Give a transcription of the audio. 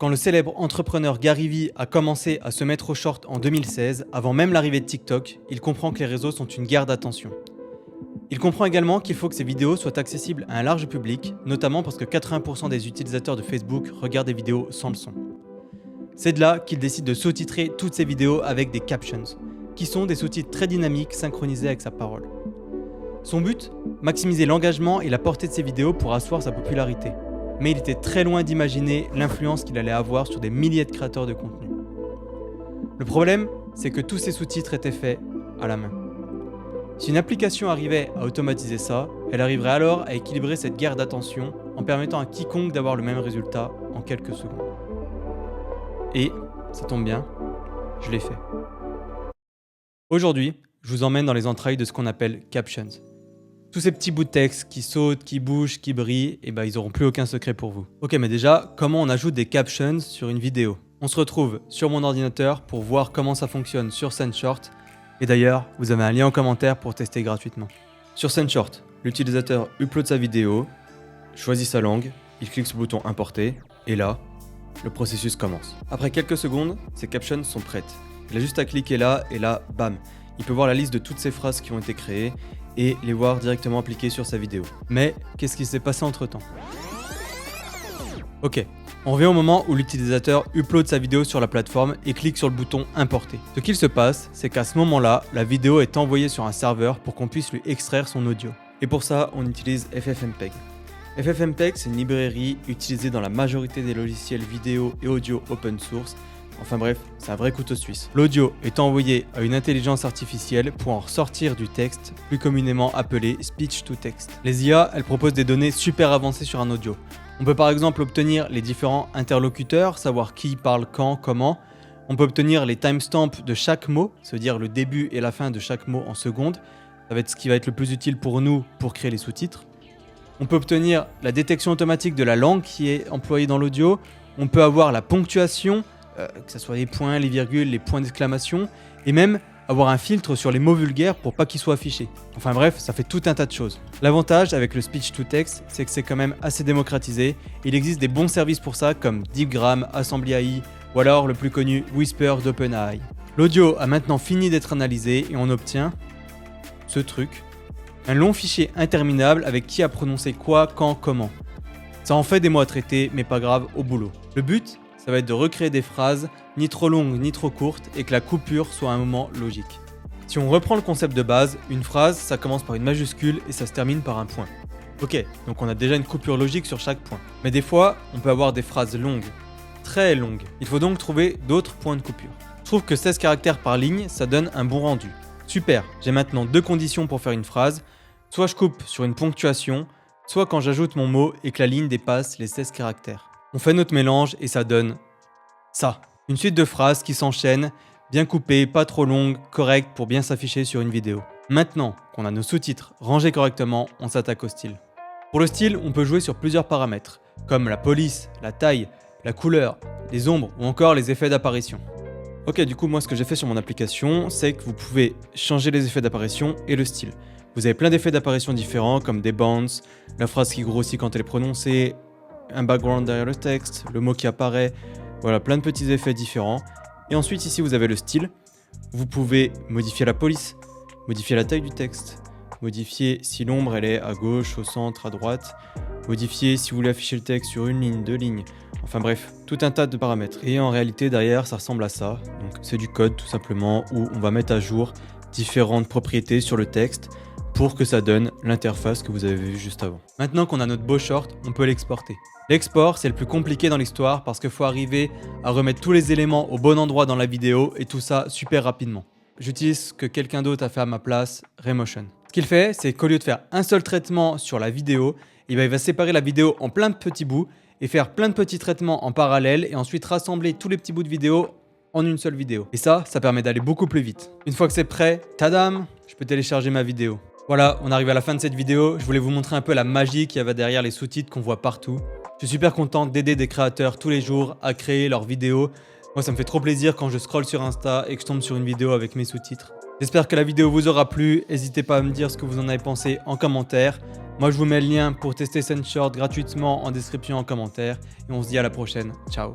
Quand le célèbre entrepreneur Gary Vee a commencé à se mettre au short en 2016, avant même l'arrivée de TikTok, il comprend que les réseaux sont une guerre d'attention. Il comprend également qu'il faut que ces vidéos soient accessibles à un large public, notamment parce que 80% des utilisateurs de Facebook regardent des vidéos sans le son. C'est de là qu'il décide de sous-titrer toutes ces vidéos avec des captions, qui sont des sous-titres très dynamiques synchronisés avec sa parole. Son but ? Maximiser l'engagement et la portée de ses vidéos pour asseoir sa popularité. Mais il était très loin d'imaginer l'influence qu'il allait avoir sur des milliers de créateurs de contenu. Le problème, c'est que tous ces sous-titres étaient faits à la main. Si une application arrivait à automatiser ça, elle arriverait alors à équilibrer cette guerre d'attention en permettant à quiconque d'avoir le même résultat en quelques secondes. Et, ça tombe bien, je l'ai fait. Aujourd'hui, je vous emmène dans les entrailles de ce qu'on appelle captions. Tous ces petits bouts de texte qui sautent, qui bougent, qui brillent, ils n'auront plus aucun secret pour vous. Ok, mais déjà, comment on ajoute des captions sur une vidéo ? On se retrouve sur mon ordinateur pour voir comment ça fonctionne sur SendShort. Et d'ailleurs, vous avez un lien en commentaire pour tester gratuitement. Sur SendShort, l'utilisateur upload sa vidéo, choisit sa langue, il clique sur le bouton importer, et là, le processus commence. Après quelques secondes, ces captions sont prêtes. Il a juste à cliquer là, et là, bam, il peut voir la liste de toutes ces phrases qui ont été créées, et les voir directement appliquées sur sa vidéo. Mais qu'est-ce qui s'est passé entre temps ? Ok, on revient au moment où l'utilisateur upload sa vidéo sur la plateforme et clique sur le bouton importer. Ce qu'il se passe, c'est qu'à ce moment-là, la vidéo est envoyée sur un serveur pour qu'on puisse lui extraire son audio. Et pour ça, on utilise FFmpeg. FFmpeg, c'est une librairie utilisée dans la majorité des logiciels vidéo et audio open source. Enfin bref, c'est un vrai couteau suisse. L'audio est envoyé à une intelligence artificielle pour en ressortir du texte, plus communément appelé speech to text. Les IA, elles proposent des données super avancées sur un audio. On peut par exemple obtenir les différents interlocuteurs, savoir qui parle quand, comment. On peut obtenir les timestamps de chaque mot, c'est-à-dire le début et la fin de chaque mot en secondes. Ça va être ce qui va être le plus utile pour nous pour créer les sous-titres. On peut obtenir la détection automatique de la langue qui est employée dans l'audio. On peut avoir la ponctuation, que ce soit les points, les virgules, les points d'exclamation, et même avoir un filtre sur les mots vulgaires pour pas qu'ils soient affichés. Enfin bref, ça fait tout un tas de choses. L'avantage avec le speech to text, c'est que c'est quand même assez démocratisé. Il existe des bons services pour ça comme Deepgram, Assembly AI, ou alors le plus connu Whisper d'OpenAI. L'audio a maintenant fini d'être analysé et on obtient ce truc. Un long fichier interminable avec qui a prononcé quoi, quand, comment. Ça en fait des mots à traiter, mais pas grave, au boulot. Le but, ça va être de recréer des phrases ni trop longues ni trop courtes et que la coupure soit à un moment logique. Si on reprend le concept de base, une phrase, ça commence par une majuscule et ça se termine par un point. Ok, donc on a déjà une coupure logique sur chaque point. Mais des fois, on peut avoir des phrases longues, très longues. Il faut donc trouver d'autres points de coupure. Je trouve que 16 caractères par ligne, ça donne un bon rendu. Super, j'ai maintenant deux conditions pour faire une phrase. Soit je coupe sur une ponctuation, soit quand j'ajoute mon mot et que la ligne dépasse les 16 caractères. On fait notre mélange et ça donne ça. Une suite de phrases qui s'enchaînent, bien coupées, pas trop longues, correctes pour bien s'afficher sur une vidéo. Maintenant qu'on a nos sous-titres rangés correctement, on s'attaque au style. Pour le style, on peut jouer sur plusieurs paramètres, comme la police, la taille, la couleur, les ombres ou encore les effets d'apparition. Ok, du coup, moi ce que j'ai fait sur mon application, c'est que vous pouvez changer les effets d'apparition et le style. Vous avez plein d'effets d'apparition différents comme des bounce, la phrase qui grossit quand elle est prononcée, un background derrière le texte, le mot qui apparaît, voilà, plein de petits effets différents. Et ensuite ici vous avez le style, vous pouvez modifier la police, modifier la taille du texte, modifier si l'ombre elle est à gauche, au centre, à droite, modifier si vous voulez afficher le texte sur une ligne, deux lignes, enfin bref, tout un tas de paramètres. Et en réalité derrière ça ressemble à ça, donc c'est du code tout simplement où on va mettre à jour différentes propriétés sur le texte pour que ça donne l'interface que vous avez vue juste avant. Maintenant qu'on a notre beau short, on peut l'exporter. L'export, c'est le plus compliqué dans l'histoire parce qu'il faut arriver à remettre tous les éléments au bon endroit dans la vidéo et tout ça super rapidement. J'utilise ce que quelqu'un d'autre a fait à ma place, Raymotion. Ce qu'il fait, c'est qu'au lieu de faire un seul traitement sur la vidéo, il va séparer la vidéo en plein de petits bouts et faire plein de petits traitements en parallèle et ensuite rassembler tous les petits bouts de vidéo en une seule vidéo. Et ça permet d'aller beaucoup plus vite. Une fois que c'est prêt, tadam, je peux télécharger ma vidéo. Voilà, on arrive à la fin de cette vidéo. Je voulais vous montrer un peu la magie qu'il y avait derrière les sous-titres qu'on voit partout. Je suis super content d'aider des créateurs tous les jours à créer leurs vidéos. Moi, ça me fait trop plaisir quand je scrolle sur Insta et que je tombe sur une vidéo avec mes sous-titres. J'espère que la vidéo vous aura plu. N'hésitez pas à me dire ce que vous en avez pensé en commentaire. Moi, je vous mets le lien pour tester SendShort gratuitement en description en commentaire. Et on se dit à la prochaine. Ciao.